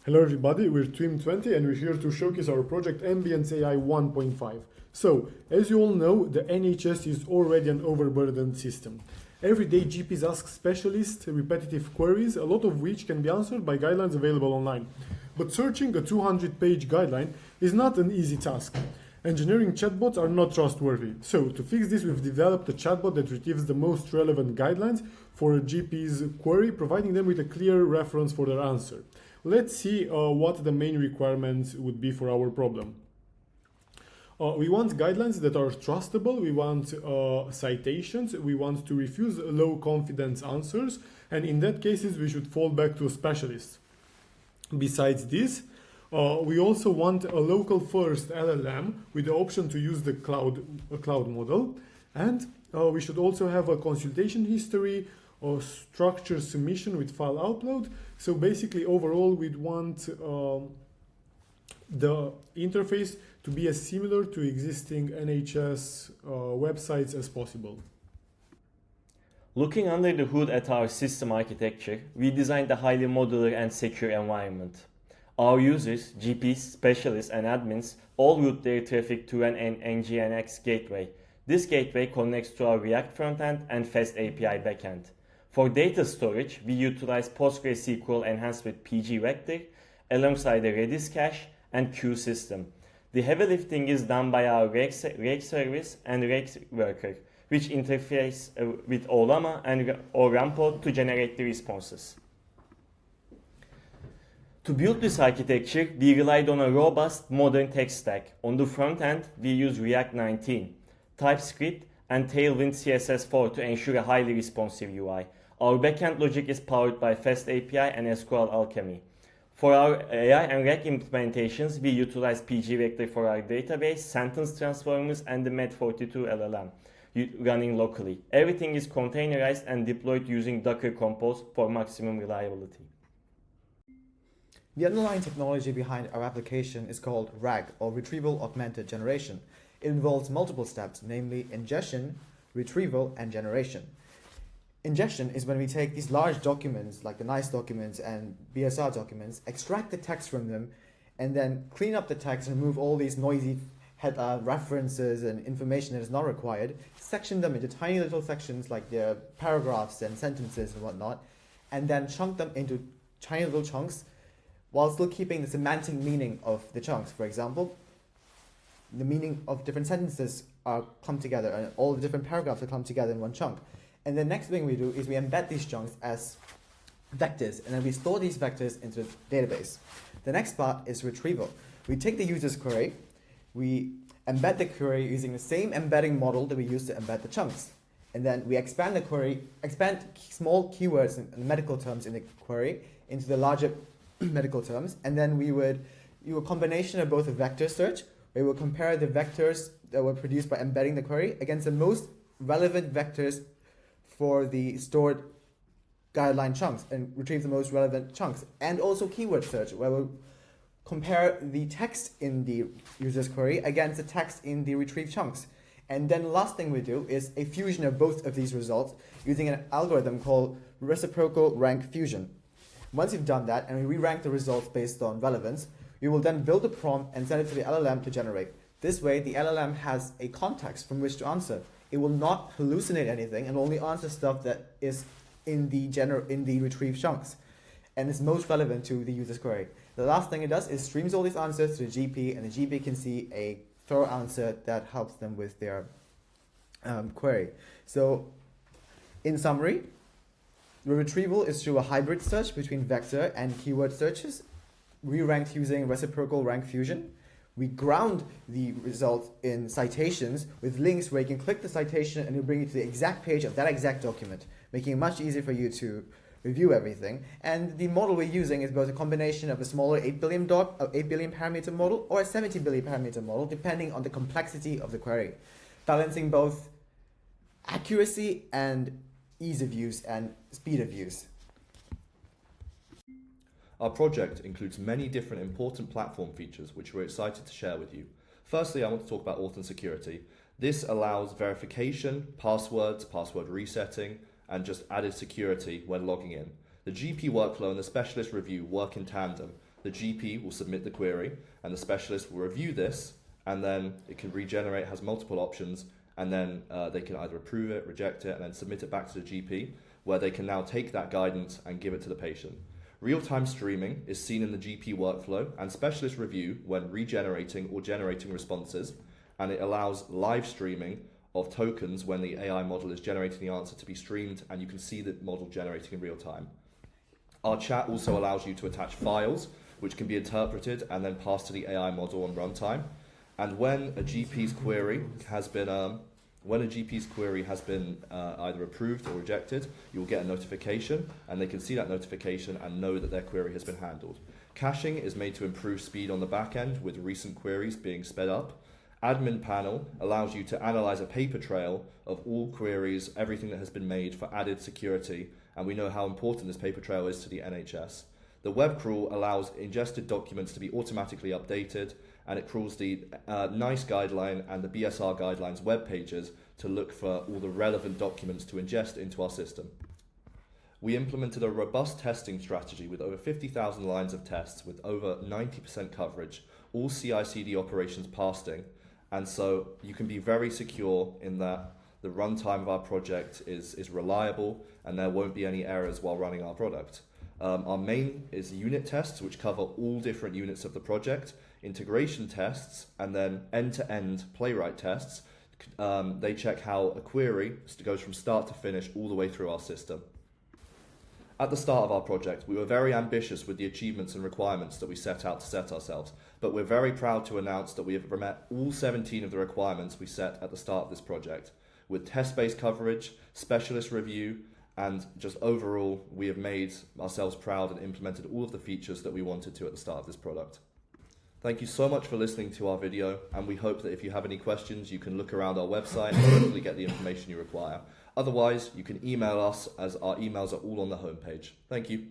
Hello everybody, we're Team20 and we're here to showcase our project Ambience AI 1.5. So, as you all know, the NHS is already an overburdened system. Every day GPs ask specialist repetitive queries, a lot of which can be answered by guidelines available online. But searching a 200-page guideline is not an easy task. Engineering chatbots are not trustworthy. So, to fix this, we've developed a chatbot that retrieves the most relevant guidelines for a GP's query, providing them with a clear reference for their answer. Let's see what the main requirements would be for our problem. We want guidelines that are trustable, we want citations, we want to refuse low confidence answers, and in that cases we should fall back to a specialist. Besides this, we also want a local first LLM with the option to use the cloud model, and we should also have a consultation history or structure submission with file upload. So basically overall we'd want the interface to be as similar to existing NHS websites as possible. Looking under the hood at our system architecture, we designed a highly modular and secure environment. Our users, GPs, specialists, and admins all route their traffic to an NGINX gateway. This gateway connects to our React frontend and Fast API backend. For data storage, we utilize PostgreSQL enhanced with pgvector alongside a Redis cache and queue system. The heavy lifting is done by our rake service and rake worker, which interface with Ollama or Rampod to generate the responses. To build this architecture, we relied on a robust modern tech stack. On the front end, we use React 19, TypeScript, and Tailwind CSS4 to ensure a highly responsive UI. Our backend logic is powered by Fast API and SQL Alchemy. For our AI and RAG implementations, we utilize pgvector for our database, sentence transformers, and the Med42 LLM running locally. Everything is containerized and deployed using Docker Compose for maximum reliability. The underlying technology behind our application is called RAG, or Retrieval Augmented Generation. It involves multiple steps, namely ingestion, retrieval, and generation. Ingestion is when we take these large documents, like the NICE documents and BSR documents, extract the text from them, and then clean up the text and remove all these noisy references and information that is not required, section them into tiny little sections like their paragraphs and sentences and whatnot, and then chunk them into tiny little chunks while still keeping the semantic meaning of the chunks. For example, the meaning of different sentences are clumped together, and all the different paragraphs are clumped together in one chunk. And the next thing we do is we embed these chunks as vectors, and then we store these vectors into the database. The next part is retrieval. We take the user's query, we embed the query using the same embedding model that we use to embed the chunks. And then we expand the query, expand small keywords and medical terms in the query into the larger medical terms, and then we would do a combination of both a vector search, where we will compare the vectors that were produced by embedding the query against the most relevant vectors for the stored guideline chunks and retrieve the most relevant chunks, and also keyword search, where we'll compare the text in the user's query against the text in the retrieved chunks. And then the last thing we do is a fusion of both of these results using an algorithm called reciprocal rank fusion. Once you've done that and we re-rank the results based on relevance, we will then build a prompt and send it to the LLM to generate. This way, the LLM has a context from which to answer. It will not hallucinate anything and only answer stuff that is in the retrieved chunks and is most relevant to the user's query. The last thing it does is streams all these answers to the GP, and the GP can see a thorough answer that helps them with their query. So, in summary, the retrieval is through a hybrid search between vector and keyword searches, re-ranked using reciprocal rank fusion. We ground the results in citations with links where you can click the citation and it'll bring you to the exact page of that exact document, making it much easier for you to review everything. And the model we're using is both a combination of a smaller 8 billion parameter model or a 70 billion parameter model, depending on the complexity of the query, balancing both accuracy and ease of use and speed of use. Our project includes many different important platform features which we're excited to share with you. Firstly, I want to talk about auth and security. This allows verification, passwords, password resetting, and just added security when logging in. The GP workflow and the specialist review work in tandem. The the GP will submit the query, and the specialist will review this, and then it can regenerate, has multiple options, and then they can either approve it, reject it, and then submit it back to the GP, where they can now take that guidance and give it to the patient. Real-time streaming is seen in the GP workflow and specialist review when regenerating or generating responses, and it allows live streaming of tokens when the AI model is generating the answer to be streamed, and you can see the model generating in real time. Our chat also allows you to attach files, which can be interpreted and then passed to the AI model on runtime. And when a GP's query has been either approved or rejected, you'll get a notification, and they can see that notification and know that their query has been handled. Caching is made to improve speed on the back end, with recent queries being sped up. Admin panel allows you to analyze a paper trail of all queries, everything that has been made for added security, and we know how important this paper trail is to the NHS. The web crawl allows ingested documents to be automatically updated, and it crawls the NICE guideline and the BSR guidelines web pages to look for all the relevant documents to ingest into our system. We implemented a robust testing strategy with over 50,000 lines of tests with over 90% coverage, all CI/CD operations passing, and so you can be very secure in that the runtime of our project is reliable and there won't be any errors while running our product. Our main is unit tests, which cover all different units of the project, integration tests, and then end-to-end playwright tests. They check how a query goes from start to finish all the way through our system. At the start of our project, we were very ambitious with the achievements and requirements that we set out to set ourselves, but we're very proud to announce that we have met all 17 of the requirements we set at the start of this project. With test-based coverage, specialist review, and just overall, we have made ourselves proud and implemented all of the features that we wanted to at the start of this product. Thank you so much for listening to our video, and we hope that if you have any questions, you can look around our website and hopefully get the information you require. Otherwise, you can email us, as our emails are all on the homepage. Thank you.